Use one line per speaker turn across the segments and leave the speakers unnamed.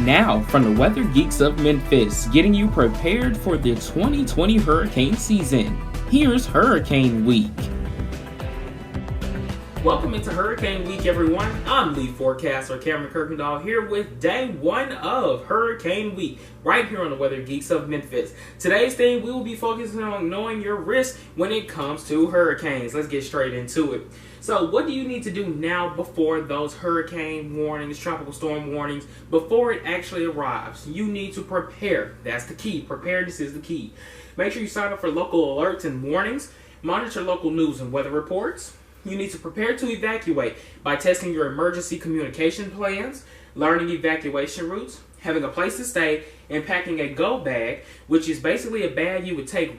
Now, from the Weather Geeks of Memphis, getting you prepared for the 2020 hurricane season. Here's Hurricane Week. Welcome into Hurricane Week, everyone. I'm lead forecaster Cameron Kirkendall here with day one of Hurricane Week, right here on the Weather Geeks of Memphis. Today's theme, we will be focusing on knowing your risk when it comes to hurricanes. Let's get straight into it. So what do you need to do now before those hurricane warnings, tropical storm warnings, before it actually arrives? You need to prepare. That's the key. Preparedness is the key. Make sure you sign up for local alerts and warnings. Monitor local news and weather reports. You need to prepare to evacuate by testing your emergency communication plans, learning evacuation routes, having a place to stay, and packing a go bag, which is basically a bag you would take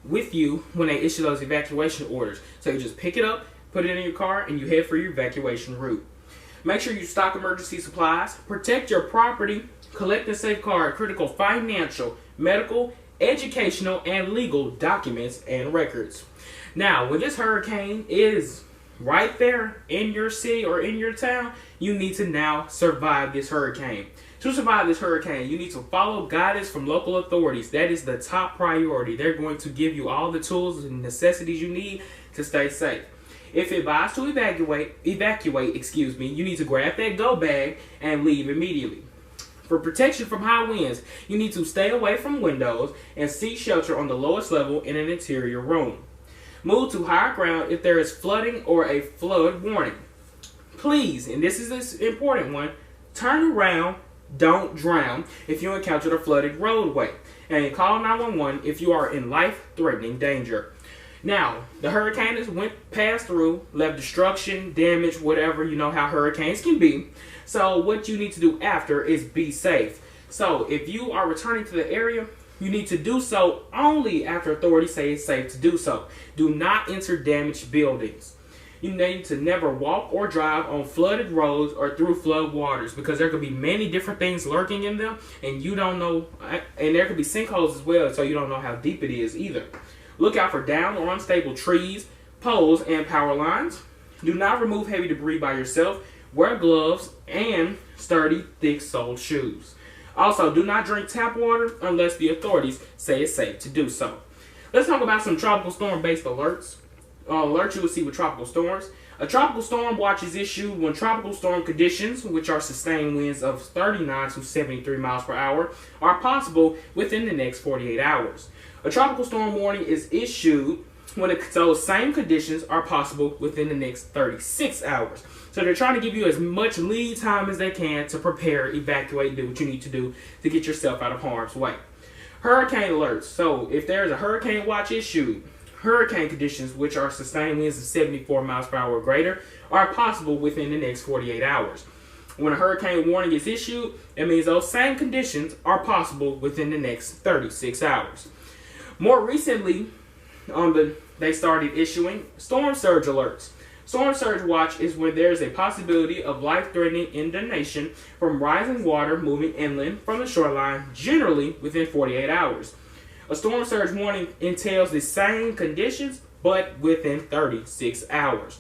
with you when they issue those evacuation orders. So you just pick it up, put it in your car, and you head for your evacuation route. Make sure you stock emergency supplies, protect your property, collect and safeguard critical financial, medical, educational, and legal documents and records. Now, when this hurricane is right there in your city or in your town, you need to now survive this hurricane. To survive this hurricane, you need to follow guidance from local authorities. That is the top priority. They're going to give you all the tools and necessities you need to stay safe. If advised to evacuate, you need to grab that go bag and leave immediately. For protection from high winds, you need to stay away from windows and seek shelter on the lowest level in an interior room. Move to higher ground if there is flooding or a flood warning. Please, and this is this important one, turn around, don't drown if you encounter a flooded roadway. And call 911 if you are in life-threatening danger. Now, the hurricane has passed through, left destruction, damage, whatever, you know how hurricanes can be. So what you need to do after is be safe. So if you are returning to the area, you need to do so only after authorities say it's safe to do so. Do not enter damaged buildings. You need to never walk or drive on flooded roads or through flood waters because there could be many different things lurking in them and you don't know, and there could be sinkholes as well, so you don't know how deep it is either. Look out for down or unstable trees, poles, and power lines. Do not remove heavy debris by yourself. Wear gloves and sturdy, thick-soled shoes. Also, do not drink tap water unless the authorities say it's safe to do so. Let's talk about some tropical storm-based alerts. Alerts you will see with tropical storms. A tropical storm watch is issued when tropical storm conditions, which are sustained winds of 39 to 73 miles per hour, are possible within the next 48 hours. A tropical storm warning is issued when those same conditions are possible within the next 36 hours. So they're trying to give you as much lead time as they can to prepare, evacuate, do what you need to do to get yourself out of harm's way. Hurricane alerts. So if there's a hurricane watch issued, hurricane conditions, which are sustained winds of 74 miles per hour or greater, are possible within the next 48 hours. When a hurricane warning is issued, it means those same conditions are possible within the next 36 hours. More recently, they started issuing storm surge alerts. Storm surge watch is when there is a possibility of life-threatening inundation from rising water moving inland from the shoreline, generally within 48 hours. A storm surge warning entails the same conditions, but within 36 hours.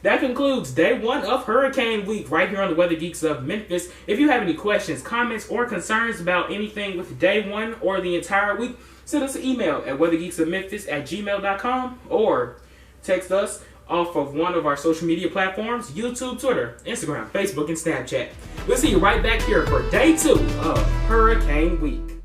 That concludes day one of Hurricane Week right here on the Weather Geeks of Memphis. If you have any questions, comments, or concerns about anything with day one or the entire week, send us an email at weathergeeksofmemphis@gmail.com or text us off of one of our social media platforms, YouTube, Twitter, Instagram, Facebook, and Snapchat. We'll see you right back here for day two of Hurricane Week.